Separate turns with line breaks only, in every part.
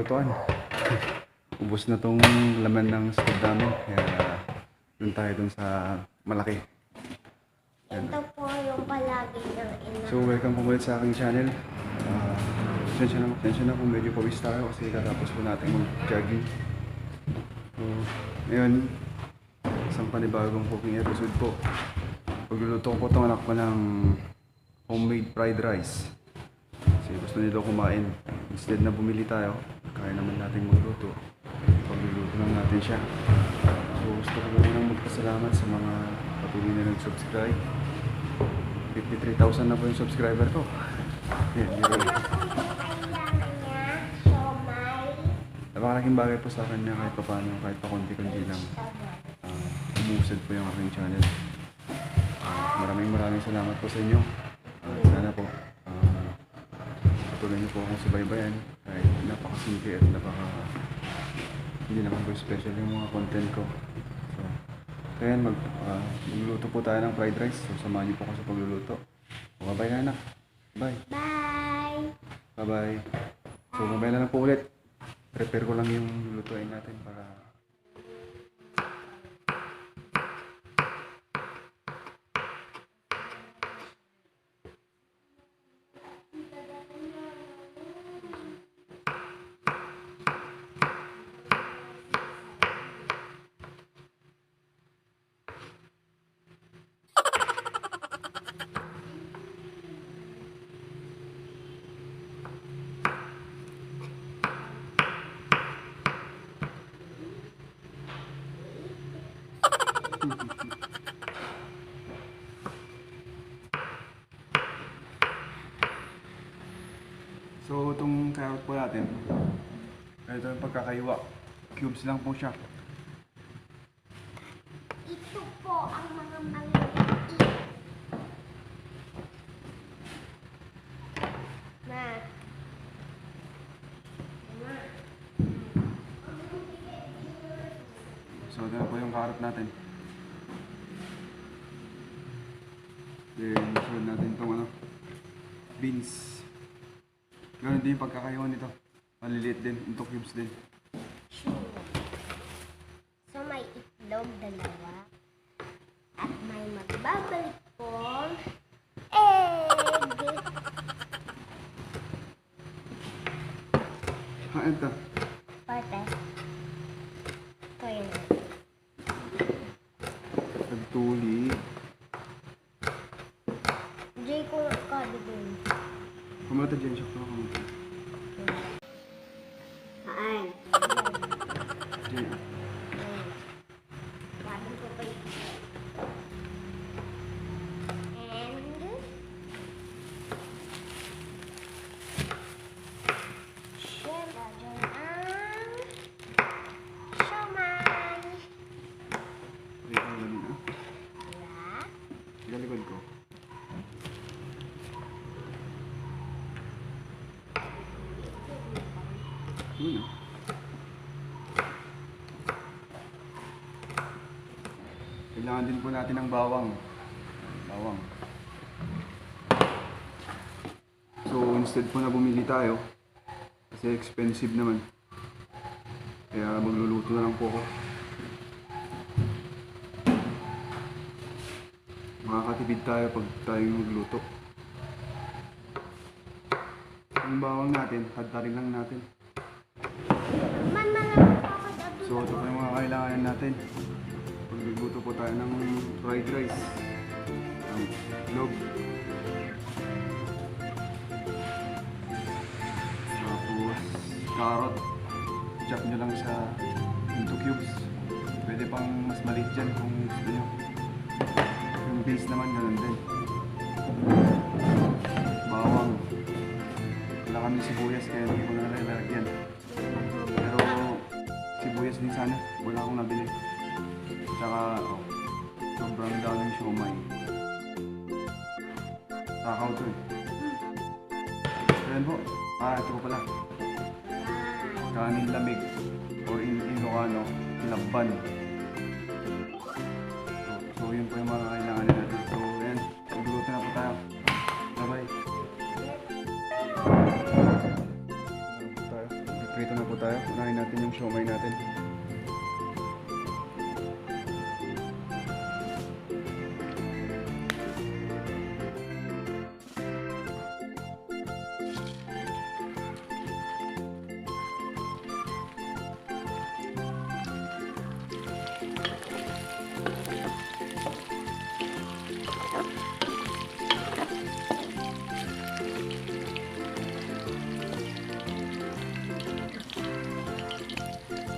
lutuan. Ubus na tong laman ng stove namin. Kaya dun tayo dun sa malaki.
Ito po yung palagi ng ina.
So welcome po ulit sa aking channel. Pasensya na kung medyo pawis tayo kasi katapos po natin mag-jogging. So ngayon, isang panibagong cooking episode po. Pagluluto ko po itong anak ko ng homemade fried rice. Kasi gusto nito kumain. Instead na bumili tayo, kaya naman natin magluto. Pagluluto lang natin siya. So gusto ko lang magpasalamat sa mga patuloy na nag-subscribe. 53,000 na po yung subscriber ko. Yan,
Kailangan niya, siomay,
napakalaking bagay po sa akin niya kahit pa paano, kahit pa konti-konti lang. Umusad po yung aking channel. Maraming salamat po sa inyo. Sana po patuloy niyo po akong subaybayan kahit napakasimple at hindi naman po special yung mga content ko. So, kaya magluluto po tayo ng fried rice. So samahan niyo po ako sa pagluluto. Bye-bye na anak. Bye.
bye!
Bye-bye. So mamaya na lang po ulit. Prepare ko lang yung lutuin natin para So itong carrot po natin, ito yung pagkakaiwa. Cubes lang po siya.
Ito po ang mga maliliit. Ma. Ma.
So ito na po yung carrot natin. Then sunod natin itong beans. Ganun din yung pagkakaiwa nito. Maliliit din, ito cubes din.
Sure. So may itlog dalawa. At may magbabalik pong egg.
Ito.
Parte. Ito yun.
Nagtuli.
Jay ko kado dun.
Kumata dyan siya. Kumata.
Haan.
Dyan.
Kado ko pa yun. And syempre dyan ang siomay.
Pakita ko lang na.
Diba?
Galikod ko. Yun ah. Kailangan din po natin ng bawang. Bawang. So instead po na bumili tayo, kasi expensive naman. Kaya magluluto na lang po ako. Makakatipid tayo pag tayo magluto. Yung bawang natin, tadtarin lang natin.
Man malamang ako dito.
So ito pa yung mga kailangan natin. Pagluluto po tayo ng fried rice. Ang log. Tapos carrot. Chop nyo lang sa into cubes. Pwede pang mas maliit dyan kung gusto nyo. Yung base naman ganun din. Bawang. Wala kami sibuyas kaya hindi ko na lalagyan. Pero sibuyas din sana. Wala akong nabili. Tsaka sobrang daming siomay. Takaw to eh. Ayan po. Ito ko pala. Kanin lamig. Or in Ilocano, laban. So yun po yung mga kailangan natin. So ayan. Magluto na po tayo. Bye bye. Prito na po tayo. natin yung siomay natin.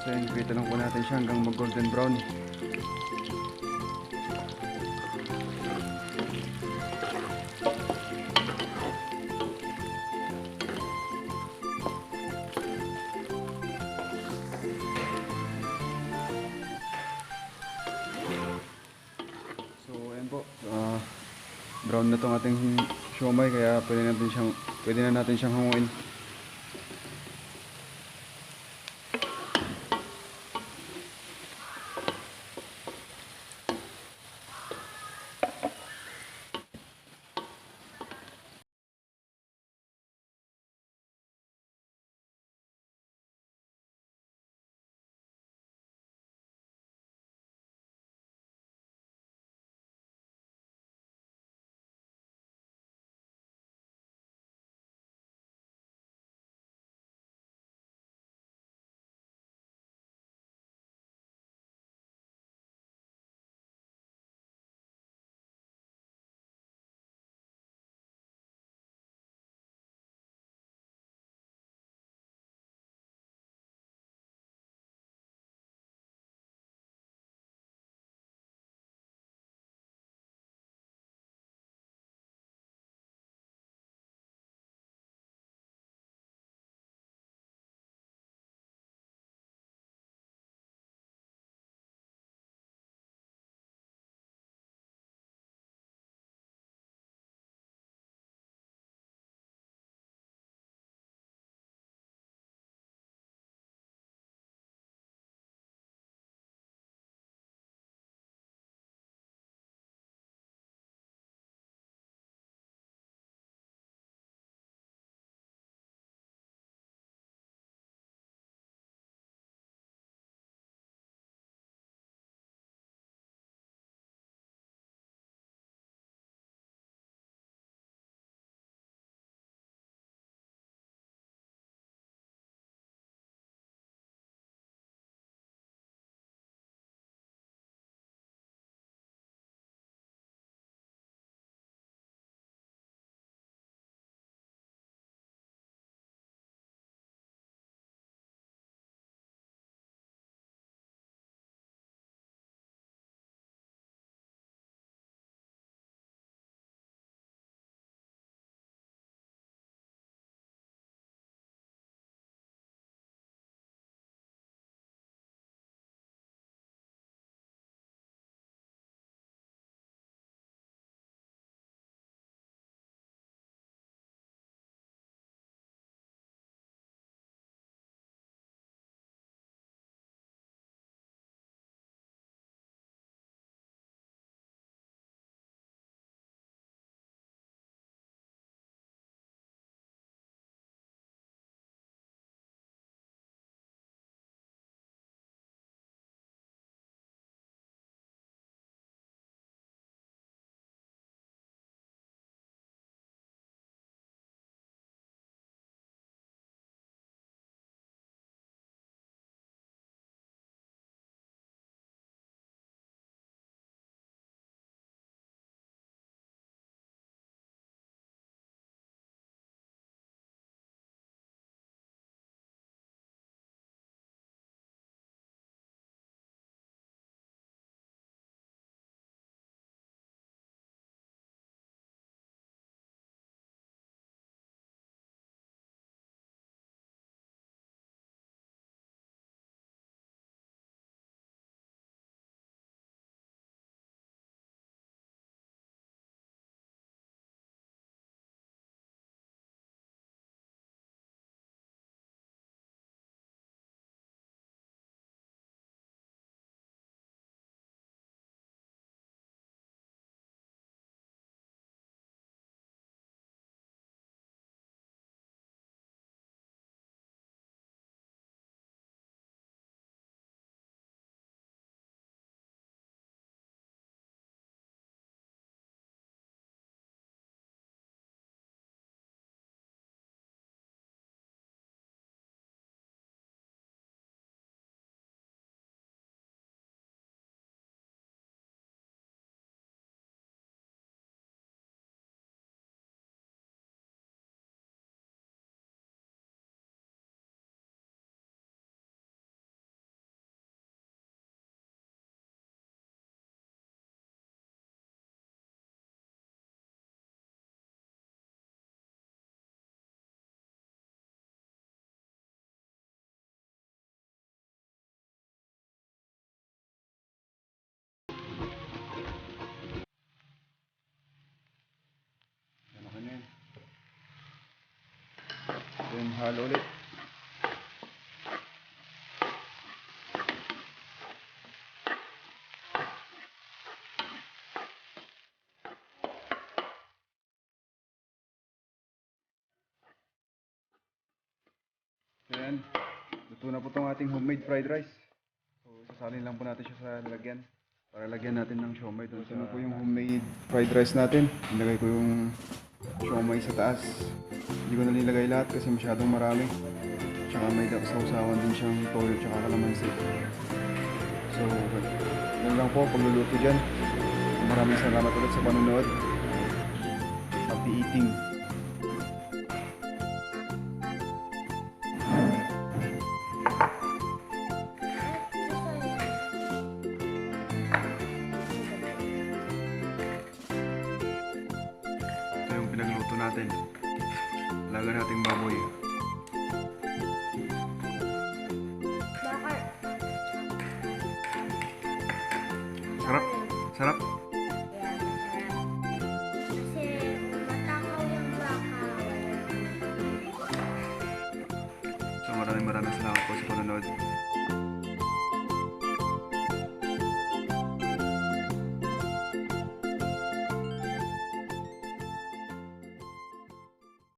So yun, pita lang po natin siya hanggang mag golden brown. So ayan po, brown na tong ating siomay, kaya pwede na natin siyang hanguin. halo ulit. Ayan, luto na po itong ating homemade fried rice. So, sasalin lang po natin siya sa lalagyan. Para lagyan natin ng siomay doon. Ito na po yung homemade fried rice natin. Nilagay ko yung siomay sa taas. Hindi ko na nilagay lahat kasi masyadong marami. Tsaka may sausawan din siyang toyo tsaka kalamansi. So, yun lang po pagluluto dyan. Maraming salamat ulit sa panonood. Happy eating! Ito yung pinagluto natin. Laga nating baboy.
Bakit?
Sarap! Sarap!
Yan, masarap. Kasi matakaw yung baka.
So maraming salamat po sa panonood.